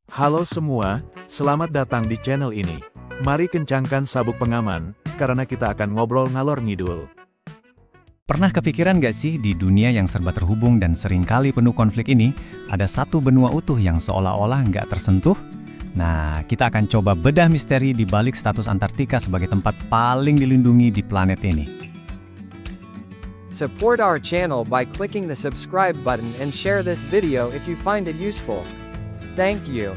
Halo semua, selamat datang di channel ini. Mari kencangkan sabuk pengaman, karena kita akan ngobrol ngalor ngidul. Pernah kepikiran gak sih di dunia yang serba terhubung dan seringkali penuh konflik ini, ada satu benua utuh yang seolah-olah nggak tersentuh? Nah, kita akan coba bedah misteri di balik status Antartika sebagai tempat paling dilindungi di planet ini. Support our channel by clicking the subscribe button and share this video if you find it useful. Thank you.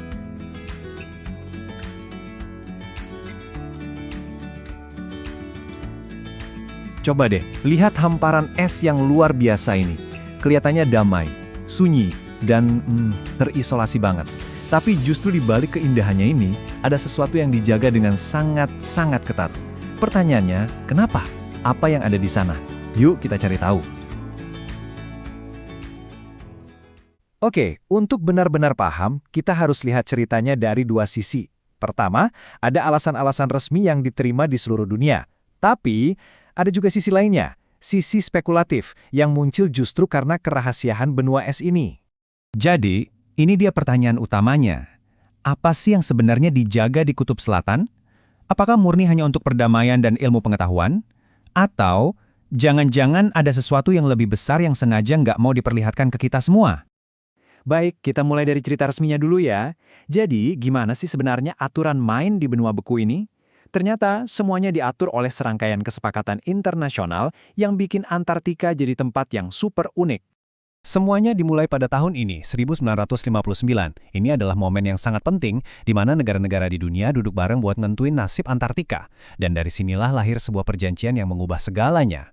Coba deh, lihat hamparan es yang luar biasa ini. Kelihatannya damai, sunyi, dan terisolasi banget. Tapi justru di balik keindahannya ini, ada sesuatu yang dijaga dengan sangat-sangat ketat. Pertanyaannya, kenapa? Apa yang ada di sana? Yuk kita cari tahu. Oke, untuk benar-benar paham, kita harus lihat ceritanya dari dua sisi. Pertama, ada alasan-alasan resmi yang diterima di seluruh dunia. Tapi, ada juga sisi lainnya, sisi spekulatif, yang muncul justru karena kerahasiaan benua es ini. Jadi, ini dia pertanyaan utamanya. Apa sih yang sebenarnya dijaga di Kutub Selatan? Apakah murni hanya untuk perdamaian dan ilmu pengetahuan? Atau, jangan-jangan ada sesuatu yang lebih besar yang sengaja nggak mau diperlihatkan ke kita semua? Baik, kita mulai dari cerita resminya dulu ya. Jadi, gimana sih sebenarnya aturan main di benua beku ini? Ternyata, semuanya diatur oleh serangkaian kesepakatan internasional yang bikin Antartika jadi tempat yang super unik. Semuanya dimulai pada tahun ini, 1959. Ini adalah momen yang sangat penting di mana negara-negara di dunia duduk bareng buat nentuin nasib Antartika. Dan dari sinilah lahir sebuah perjanjian yang mengubah segalanya.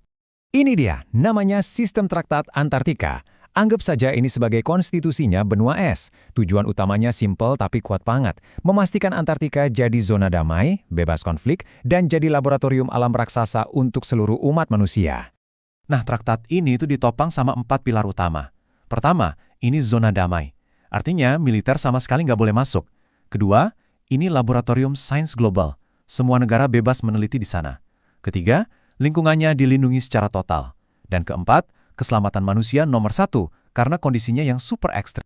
Ini dia, namanya Sistem Traktat Antartika. Anggap saja ini sebagai konstitusinya benua es. Tujuan utamanya simpel tapi kuat banget. Memastikan Antartika jadi zona damai, bebas konflik, dan jadi laboratorium alam raksasa untuk seluruh umat manusia. Nah, traktat ini itu ditopang sama 4 pilar utama. Pertama, ini zona damai. Artinya, militer sama sekali nggak boleh masuk. Kedua, ini laboratorium sains global. Semua negara bebas meneliti di sana. Ketiga, lingkungannya dilindungi secara total. Dan keempat, keselamatan manusia nomor 1, karena kondisinya yang super ekstrem.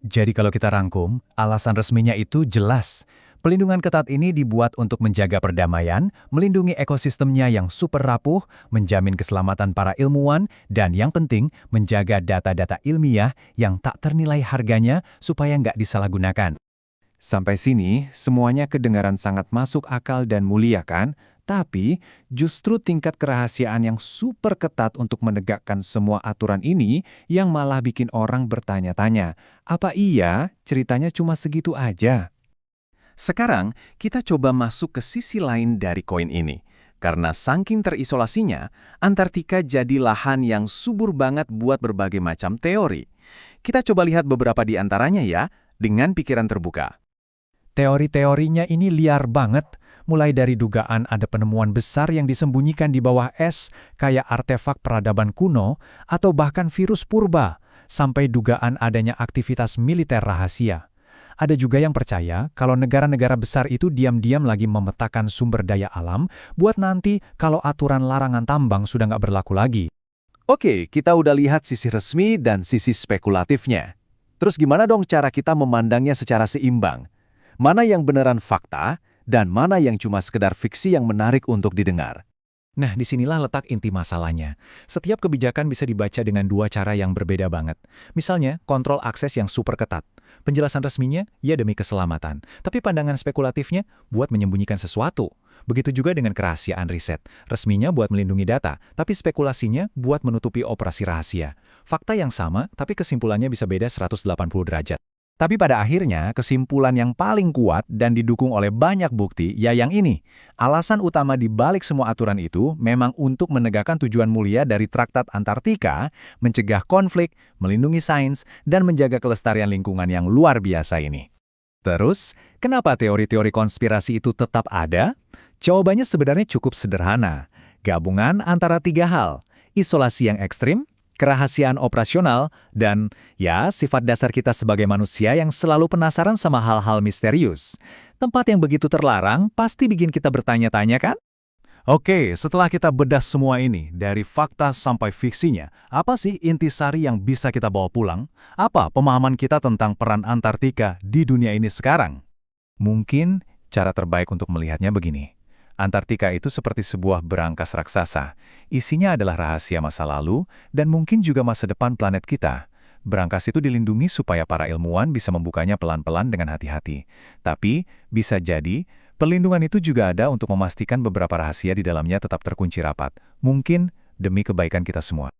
Jadi kalau kita rangkum, alasan resminya itu jelas. Pelindungan ketat ini dibuat untuk menjaga perdamaian, melindungi ekosistemnya yang super rapuh, menjamin keselamatan para ilmuwan, dan yang penting, menjaga data-data ilmiah yang tak ternilai harganya supaya nggak disalahgunakan. Sampai sini, semuanya kedengaran sangat masuk akal dan mulia kan? Tapi, justru tingkat kerahasiaan yang super ketat untuk menegakkan semua aturan ini yang malah bikin orang bertanya-tanya, apa iya ceritanya cuma segitu aja? Sekarang, kita coba masuk ke sisi lain dari koin ini. Karena saking terisolasinya, Antartika jadi lahan yang subur banget buat berbagai macam teori. Kita coba lihat beberapa di antaranya ya, dengan pikiran terbuka. Teori-teorinya ini liar banget, mulai dari dugaan ada penemuan besar yang disembunyikan di bawah es, kayak artefak peradaban kuno, atau bahkan virus purba, sampai dugaan adanya aktivitas militer rahasia. Ada juga yang percaya kalau negara-negara besar itu diam-diam lagi memetakan sumber daya alam buat nanti kalau aturan larangan tambang sudah nggak berlaku lagi. Oke, kita udah lihat sisi resmi dan sisi spekulatifnya. Terus gimana dong cara kita memandangnya secara seimbang? Mana yang beneran fakta dan mana yang cuma sekedar fiksi yang menarik untuk didengar? Nah, disinilah letak inti masalahnya. Setiap kebijakan bisa dibaca dengan dua cara yang berbeda banget. Misalnya, kontrol akses yang super ketat. Penjelasan resminya, ya demi keselamatan. Tapi pandangan spekulatifnya buat menyembunyikan sesuatu. Begitu juga dengan kerahasiaan riset. Resminya buat melindungi data, tapi spekulasinya buat menutupi operasi rahasia. Fakta yang sama, tapi kesimpulannya bisa beda 180 derajat. Tapi pada akhirnya, kesimpulan yang paling kuat dan didukung oleh banyak bukti ya yang ini. Alasan utama di balik semua aturan itu memang untuk menegakkan tujuan mulia dari Traktat Antartika, mencegah konflik, melindungi sains, dan menjaga kelestarian lingkungan yang luar biasa ini. Terus, kenapa teori-teori konspirasi itu tetap ada? Jawabannya sebenarnya cukup sederhana. Gabungan antara 3 hal, isolasi yang ekstrim, kerahasiaan operasional, dan ya sifat dasar kita sebagai manusia yang selalu penasaran sama hal-hal misterius. Tempat yang begitu terlarang pasti bikin kita bertanya-tanya kan? Oke, setelah kita bedah semua ini, dari fakta sampai fiksinya, apa sih intisari yang bisa kita bawa pulang? Apa pemahaman kita tentang peran Antartika di dunia ini sekarang? Mungkin cara terbaik untuk melihatnya begini. Antartika itu seperti sebuah berangkas raksasa. Isinya adalah rahasia masa lalu dan mungkin juga masa depan planet kita. Berangkas itu dilindungi supaya para ilmuwan bisa membukanya pelan-pelan dengan hati-hati. Tapi, bisa jadi, perlindungan itu juga ada untuk memastikan beberapa rahasia di dalamnya tetap terkunci rapat. Mungkin demi kebaikan kita semua.